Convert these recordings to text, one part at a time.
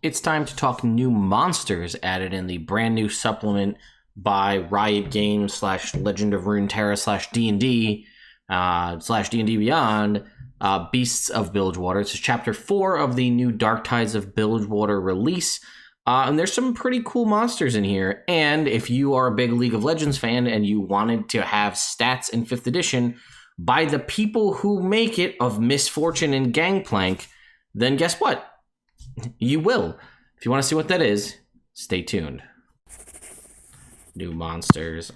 It's time to talk new monsters added in the brand new supplement by Riot Games / Legend of Runeterra / D&D / D&D Beyond, Beasts of Bilgewater. This is Chapter 4 of the new Dark Tides of Bilgewater release. And there's some pretty cool monsters in here. And if you are a big League of Legends fan and you wanted to have stats in 5th edition by the people who make it of Miss Fortune and Gangplank, then guess what? You will. If you want to see what that is, stay tuned. New monsters.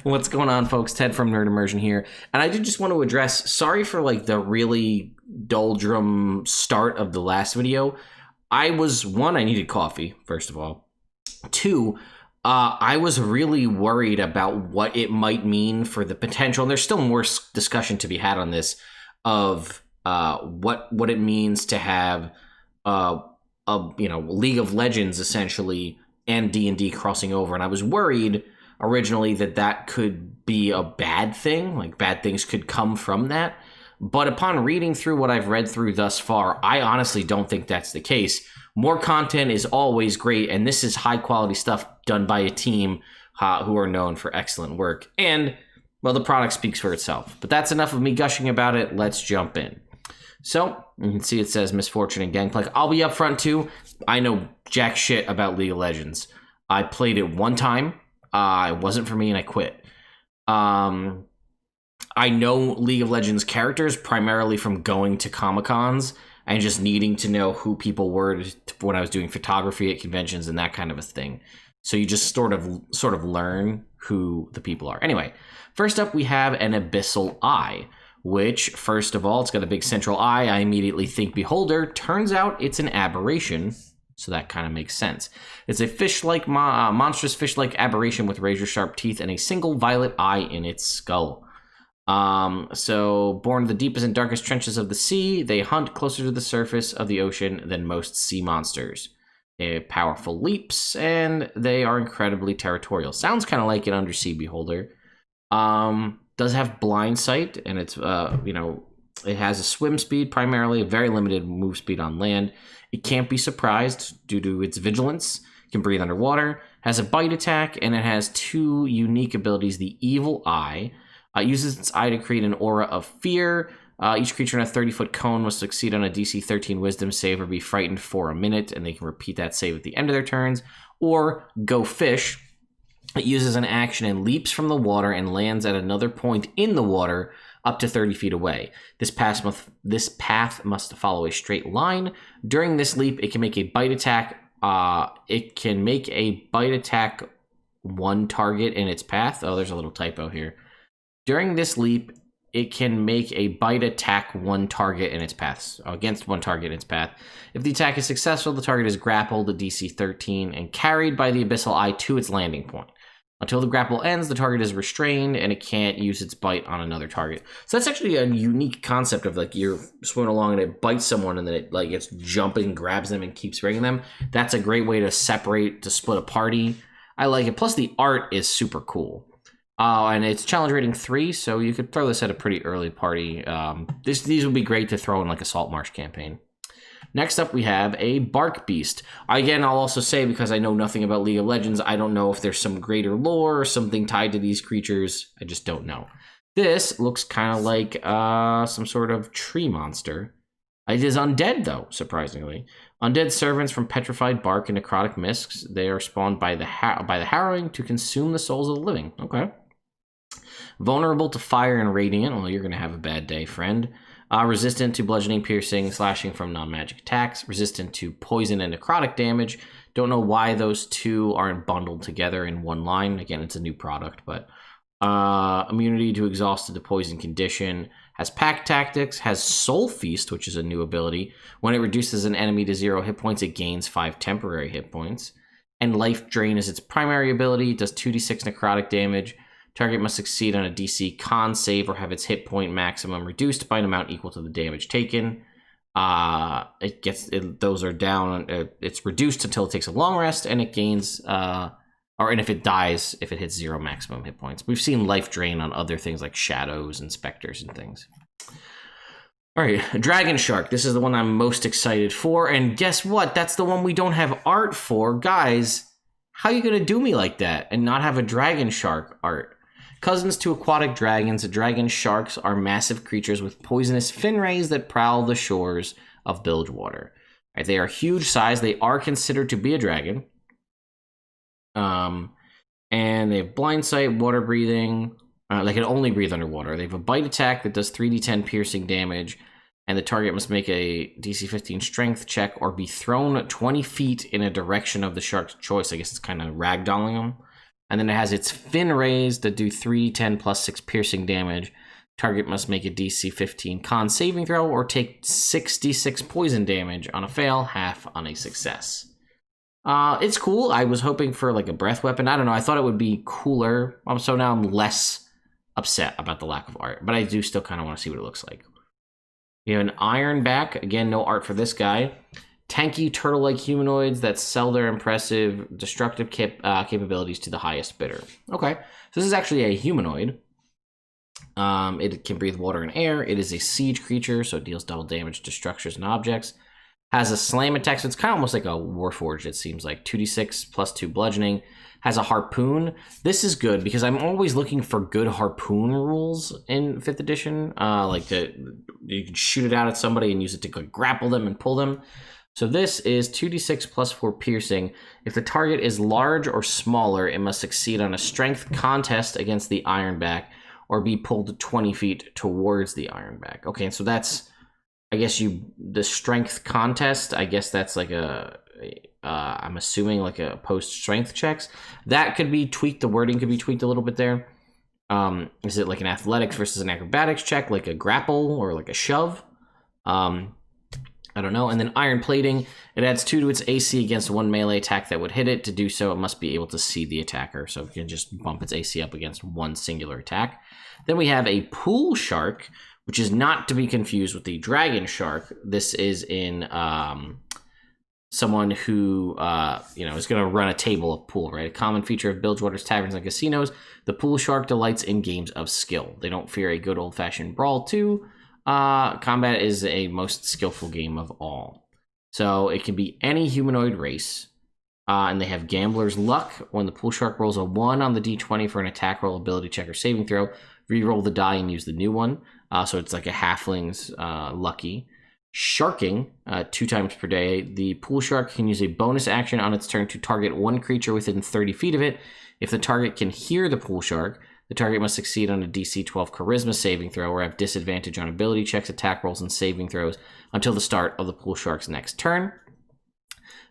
What's going on, folks? Ted from Nerd Immersion here. And I did just want to address, sorry for like the really doldrum start of the last video. I needed coffee, first of all. 2, I was really worried about what it might mean for the potential, and there's still more discussion to be had on this, of what it means to have League of Legends essentially and D&D crossing over. And I was worried originally that could be a bad thing, like bad things could come from that. But upon reading through what I've read through thus far, I honestly don't think that's the case. More content is always great, and this is high quality stuff done by a team who are known for excellent work. And, well, the product speaks for itself. But that's enough of me gushing about it. Let's jump in. So, you can see it says Misfortune and Gangplank. I'll be up front too. I know jack shit about League of Legends. I played it one time. It wasn't for me and I quit. I know League of Legends characters primarily from going to Comic-Cons and just needing to know who people were when I was doing photography at conventions and that kind of a thing. So you just sort of learn who the people are. Anyway, first up we have an Abyssal Eye, which, first of all, it's got a big central eye. I immediately think Beholder. Turns out it's an aberration, so that kind of makes sense. It's a fish-like, monstrous fish-like aberration with razor-sharp teeth and a single violet eye in its skull. So, born in the deepest and darkest trenches of the sea, they hunt closer to the surface of the ocean than most sea monsters. They have powerful leaps, and they are incredibly territorial. Sounds kind of like an undersea Beholder. Does have blind sight, and it's it has a swim speed primarily, a very limited move speed on land. It can't be surprised due to its vigilance. It can breathe underwater, has a bite attack, and it has 2 unique abilities. The Evil Eye uses its eye to create an aura of fear. Each creature in a 30-foot cone must succeed on a DC 13 Wisdom save or be frightened for a minute, and they can repeat that save at the end of their turns. Or Go Fish. It uses an action and leaps from the water and lands at another point in the water up to 30 feet away. This path must follow a straight line. During this leap, it can make a bite attack. It can make a bite attack one target in its path. Oh, there's a little typo here. During this leap, it can make a bite attack one target in its path, against one target in its path. If the attack is successful, the target is grappled at DC 13 and carried by the Abyssal Eye to its landing point. Until the grapple ends, the target is restrained and it can't use its bite on another target. So that's actually a unique concept of like you're swimming along and it bites someone and then it's jumping, grabs them and keeps bringing them. That's a great way to split a party. I like it. Plus the art is super cool. And it's challenge rating 3, so you could throw this at a pretty early party. These would be great to throw in like a Salt Marsh campaign. Next up, we have a Bark Beast. Again, I'll also say, because I know nothing about League of Legends, I don't know if there's some greater lore or something tied to these creatures. I just don't know. This looks kind of like some sort of tree monster. It is undead, though, surprisingly. Undead servants from petrified bark and necrotic mists. They are spawned by the harrowing to consume the souls of the living. Okay. Vulnerable to fire and radiant. Well, you're going to have a bad day, friend. Resistant to bludgeoning, piercing, slashing from non-magic attacks. Resistant to poison and necrotic damage. Don't know why those 2 aren't bundled together in one line. Again, it's a new product, but immunity to exhausted to poison condition. Has pack tactics. Has Soul Feast, which is a new ability. When it reduces an enemy to 0 hit points, it gains 5 temporary hit points. And Life Drain is its primary ability. It does 2d6 necrotic damage. Target must succeed on a DC con save or have its hit point maximum reduced by an amount equal to the damage taken. Those are down. It's reduced until it takes a long rest, and it gains, and if it dies, if it hits 0 maximum hit points. We've seen life drain on other things like shadows and specters and things. All right, Dragon Shark. This is the one I'm most excited for. And guess what? That's the one we don't have art for. Guys, how are you going to do me like that and not have a Dragon Shark art? Cousins to aquatic dragons, dragon sharks are massive creatures with poisonous fin rays that prowl the shores of Bilgewater. Right, they are huge size. They are considered to be a dragon. And they have blind sight, water breathing. They can only breathe underwater. They have a bite attack that does 3d10 piercing damage, and the target must make a DC 15 strength check or be thrown 20 feet in a direction of the shark's choice. I guess it's kind of ragdolling them. And then it has its fin rays that do 3d10 plus 6 piercing damage. Target must make a DC 15 con saving throw or take 66 poison damage on a fail, half on a success. It's cool. I was hoping for like a breath weapon. I don't know. I thought it would be cooler. So now I'm less upset about the lack of art, but I do still kind of want to see what it looks like. You have an Ironback. Again, no art for this guy. Tanky turtle-like humanoids that sell their impressive destructive capabilities to the highest bidder. Okay, so this is actually a humanoid. It can breathe water and air. It is a siege creature, so it deals double damage to structures and objects. Has a slam attack, so it's kind of almost like a Warforged, it seems like. 2d6 plus 2 bludgeoning. Has a harpoon. This is good because I'm always looking for good harpoon rules in 5th edition. You can shoot it out at somebody and use it to grapple them and pull them. So this is 2d6 plus 4 piercing. If the target is large or smaller, it must succeed on a strength contest against the Ironback or be pulled 20 feet towards the Ironback. Okay, so that's, I guess the strength contest, I guess that's like I'm assuming like a post-strength checks. That could be tweaked, the wording could be tweaked a little bit there. Is it like an athletics versus an acrobatics check, like a grapple or like a shove? I don't know. And then iron plating, it adds 2 to its AC against 1 melee attack that would hit it. To do so, it must be able to see the attacker. So it can just bump its AC up against one singular attack. Then we have a pool shark, which is not to be confused with the dragon shark. This is in someone who is going to run a table of pool, right? A common feature of Bilgewater's taverns and casinos, the pool shark delights in games of skill. They don't fear a good old-fashioned brawl too. Combat is a most skillful game of all. So it can be any humanoid race, and they have Gambler's Luck. When the pool shark rolls a 1 on the d20 for an attack roll, ability check, or saving throw, re-roll the die and use the new one. So it's like a halfling's lucky. Sharking, 2 times per day. The pool shark can use a bonus action on its turn to target one creature within 30 feet of it. If the target can hear the pool shark, the target must succeed on a DC 12 charisma saving throw or have disadvantage on ability checks, attack rolls, and saving throws until the start of the pool shark's next turn.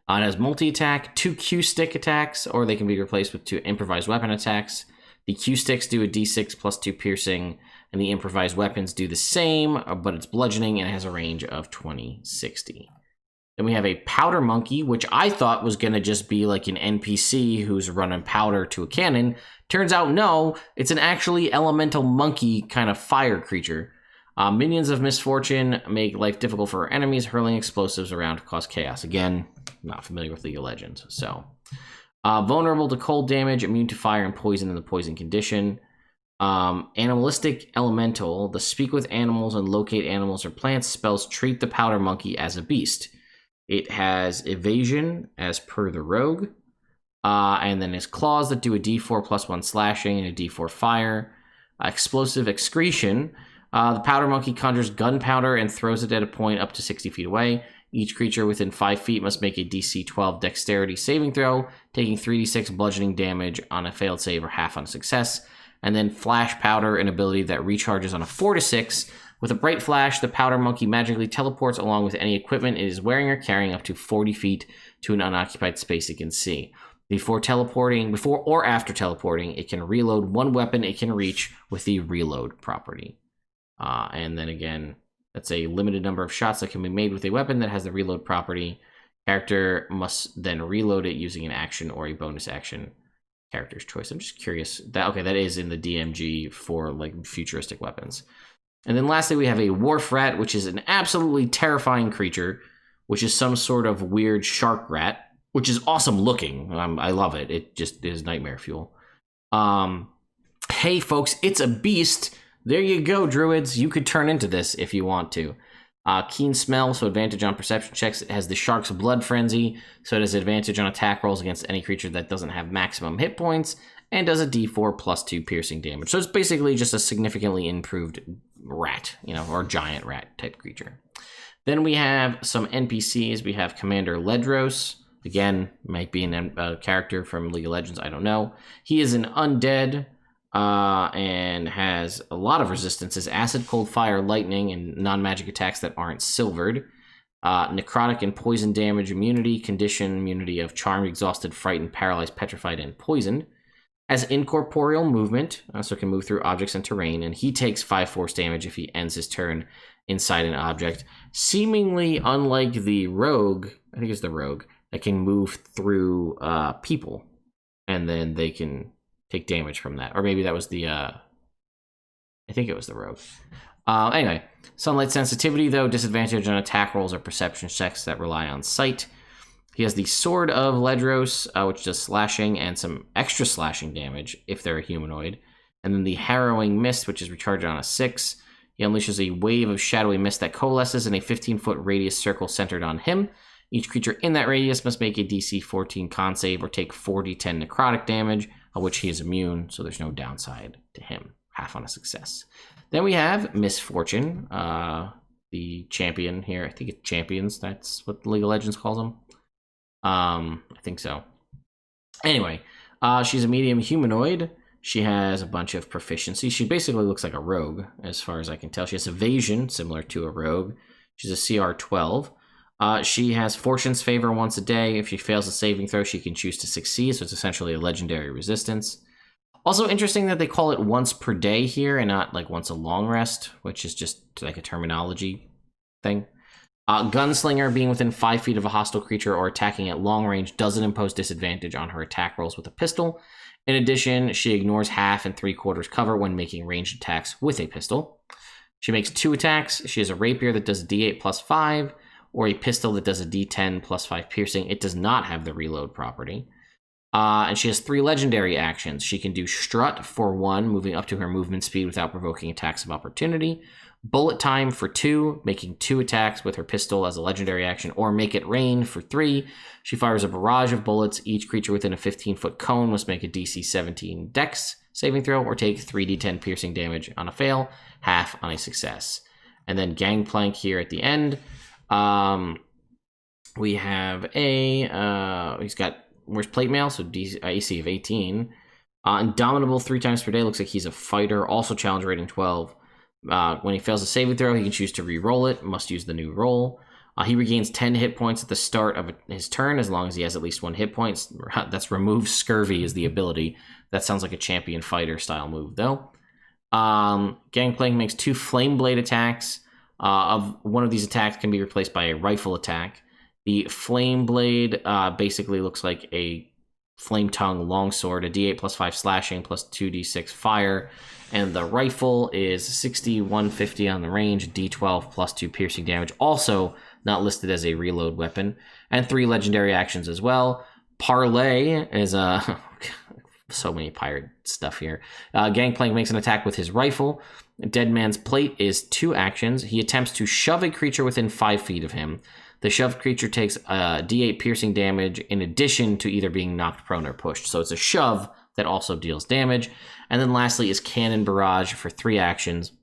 It has multi-attack, 2 Q-stick attacks, or they can be replaced with 2 improvised weapon attacks. The Q-sticks do a D6 plus 2 piercing, and the improvised weapons do the same, but it's bludgeoning and it has a range of 20-60. Then we have a powder monkey, which I thought was going to just be like an NPC who's running powder to a cannon. Turns out, no, it's an actually elemental monkey kind of fire creature. Minions of Misfortune make life difficult for our enemies, hurling explosives around to cause chaos. Again, not familiar with League of Legends, so. Vulnerable to cold damage, immune to fire and poison in the poison condition. Animalistic Elemental, the speak with animals and locate animals or plants spells treat the powder monkey as a beast. It has evasion as per the rogue, and then his claws that do a d4 plus 1 slashing and a d4 fire. Explosive excretion, the powder monkey conjures gunpowder and throws it at a point up to 60 feet away. Each creature within 5 feet must make a DC 12 dexterity saving throw, taking 3d6 bludgeoning damage on a failed save or half on a success. And then flash powder, an ability that recharges on a 4 to 6. With a bright flash, the powder monkey magically teleports along with any equipment it is wearing or carrying up to 40 feet to an unoccupied space it can see. Before or after teleporting, it can reload one weapon it can reach with the reload property. And then again, that's a limited number of shots that can be made with a weapon that has the reload property. Character must then reload it using an action or a bonus action. Character's choice. I'm just curious. That is in the DMG for like futuristic weapons. And then lastly, we have a Wharf Rat, which is an absolutely terrifying creature, which is some sort of weird shark rat, which is awesome looking. I love it. It just is nightmare fuel. Hey, folks, it's a beast. There you go, druids. You could turn into this if you want to. Keen Smell, so advantage on perception checks. It has the Shark's Blood Frenzy, so it has advantage on attack rolls against any creature that doesn't have maximum hit points, and does a d4 plus 2 piercing damage. So it's basically just a significantly improved rat, or giant rat type creature. Then we have some NPCs. We have Commander Ledros. Again, might be a character from League of Legends, I don't know. He is an undead, and has a lot of resistances: acid, cold, fire, lightning, and non-magic attacks that aren't silvered. Necrotic and poison damage immunity, condition immunity of charmed, exhausted, frightened, paralyzed, petrified, and poisoned. Has incorporeal movement, so can move through objects and terrain, and he takes 5 force damage if he ends his turn inside an object. Seemingly unlike the rogue, I think it's the rogue, that can move through people, and then they can take damage from that. Or maybe that was the, I think it was the rogue. Anyway, sunlight sensitivity, though, disadvantage on attack rolls or perception checks that rely on sight. He has the Sword of Ledros, which does slashing and some extra slashing damage if they're a humanoid. And then the Harrowing Mist, which is recharged on a 6. He unleashes a wave of shadowy mist that coalesces in a 15-foot radius circle centered on him. Each creature in that radius must make a DC 14 con save or take 4d10 necrotic damage, of which he is immune, so there's no downside to him. Half on a success. Then we have Misfortune, the champion here. I think it's champions. That's what League of Legends calls them. I think so. Anyway, she's a medium humanoid. She has a bunch of proficiency. She basically looks like a rogue, as far as I can tell. She has evasion, similar to a rogue. She's a CR 12. She has Fortune's Favor once a day. If she fails a saving throw, she can choose to succeed, so it's essentially a legendary resistance. Also interesting that they call it once per day here and not like once a long rest, which is just like a terminology thing. Gunslinger, being within 5 feet of a hostile creature or attacking at long range, doesn't impose disadvantage on her attack rolls with a pistol. In addition, she ignores half and 3/4 cover when making ranged attacks with a pistol. She makes 2 attacks. She has a rapier that does a d8 plus 5, or a pistol that does a d10 plus 5 piercing. It does not have the reload property. And she has 3 legendary actions. She can do Strut for 1, moving up to her movement speed without provoking attacks of opportunity. Bullet Time for 2, making 2 attacks with her pistol as a legendary action, or Make It Rain for 3. She fires a barrage of bullets. Each creature within a 15-foot cone must make a DC 17 Dex saving throw or take 3d10 piercing damage on a fail, half on a success. And then Gangplank here at the end. We have he's got wears plate mail, so AC of 18. Indomitable 3 times per day, looks like he's a fighter, also challenge rating 12. When he fails a saving throw, he can choose to re-roll it, must use the new roll. He regains 10 hit points at the start of his turn, as long as he has at least 1 hit point. That's Remove Scurvy is the ability. That sounds like a champion fighter style move, though. Gangplank makes 2 Flame Blade attacks. One of these attacks can be replaced by a rifle attack. The Flame Blade basically looks like a Flame Tongue longsword, a d8 plus 5 slashing plus 2d6 fire. And the rifle is 60, 150 on the range, d12 plus 2 piercing damage. Also not listed as a reload weapon. And 3 legendary actions as well. Parlay is so many pirate stuff here. Gangplank makes an attack with his rifle. Dead Man's Plate is 2 actions. He attempts to shove a creature within 5 feet of him. The shoved creature takes d8 piercing damage in addition to either being knocked prone or pushed. So it's a shove that also deals damage. And then lastly is Cannon Barrage for 3 actions.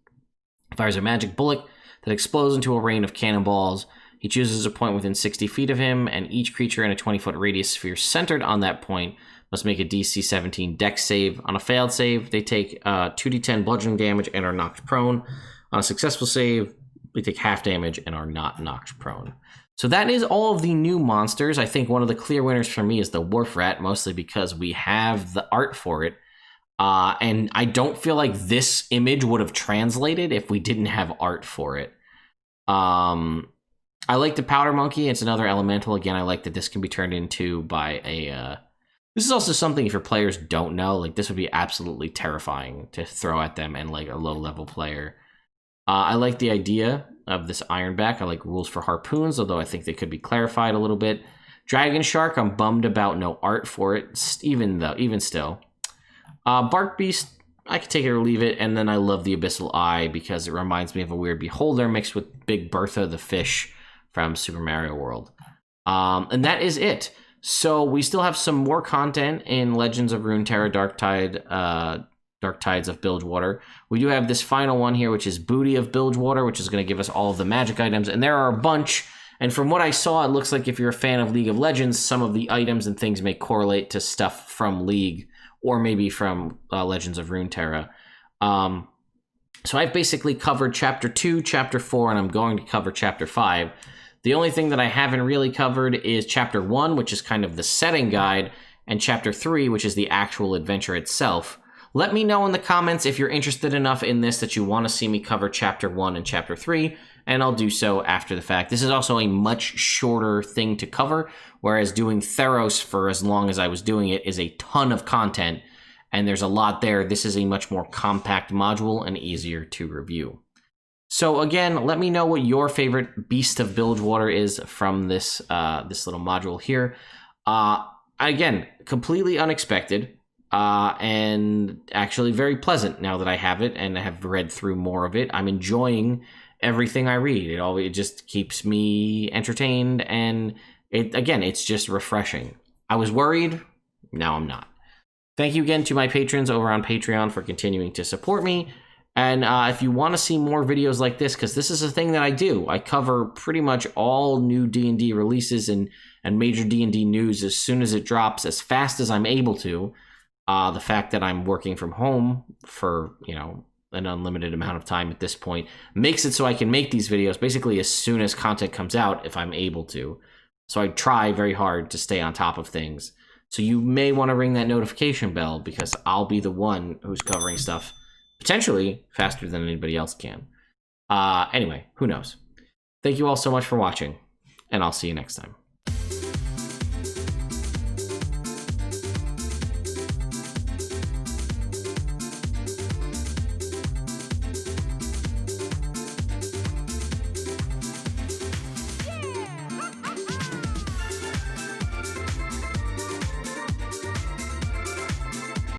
Fires a magic bullet that explodes into a rain of cannonballs. He chooses a point within 60 feet of him, and each creature in a 20-foot radius sphere centered on that point must make a DC 17 Dex save. On a failed save, they take 2d10 bludgeoning damage and are knocked prone. On a successful save, they take half damage and are not knocked prone. So that is all of the new monsters. I think one of the clear winners for me is the Wharf Rat, mostly because we have the art for it. And I don't feel like this image would have translated if we didn't have art for it. I like the Powder Monkey. It's another elemental. Again, I like that this can be turned into by a... This is also something if your players don't know, like this would be absolutely terrifying to throw at them and like a low-level player. I like the idea of this Ironback. I like rules for harpoons, although I think they could be clarified a little bit. Dragon Shark, I'm bummed about no art for it, even still. Bark Beast, I could take it or leave it. And then I love the Abyssal Eye because it reminds me of a weird beholder mixed with Big Bertha the fish from Super Mario World. And that is it. So we still have some more content in Legends of Runeterra Dark Tides of Bilgewater. We do have this final one here, which is Booty of Bilgewater, which is going to give us all of the magic items. And there are a bunch. And from what I saw, it looks like if you're a fan of League of Legends, some of the items and things may correlate to stuff from League or maybe from Legends of Runeterra. So I've basically covered Chapter 2, Chapter 4, and I'm going to cover Chapter 5. The only thing that I haven't really covered is Chapter 1, which is kind of the setting guide, and Chapter 3, which is the actual adventure itself. Let me know in the comments if you're interested enough in this that you want to see me cover Chapter 1 and Chapter 3, and I'll do so after the fact. This is also a much shorter thing to cover, whereas doing Theros for as long as I was doing it is a ton of content, and there's a lot there. This is a much more compact module and easier to review. So again, let me know what your favorite Beast of Bilgewater is from this this little module here. Again, completely unexpected. And actually very pleasant now that I have it and I have read through more of it. I'm enjoying everything I read. It just keeps me entertained, and it's just refreshing. I was worried, now I'm not. Thank you again to my patrons over on Patreon for continuing to support me. And if you want to see more videos like this, because this is a thing that I do, I cover pretty much all new D&D releases and major D&D news as soon as it drops, as fast as I'm able to. The fact that I'm working from home for, an unlimited amount of time at this point makes it so I can make these videos basically as soon as content comes out if I'm able to. So I try very hard to stay on top of things. So you may want to ring that notification bell because I'll be the one who's covering stuff potentially faster than anybody else can. Anyway, who knows? Thank you all so much for watching, and I'll see you next time.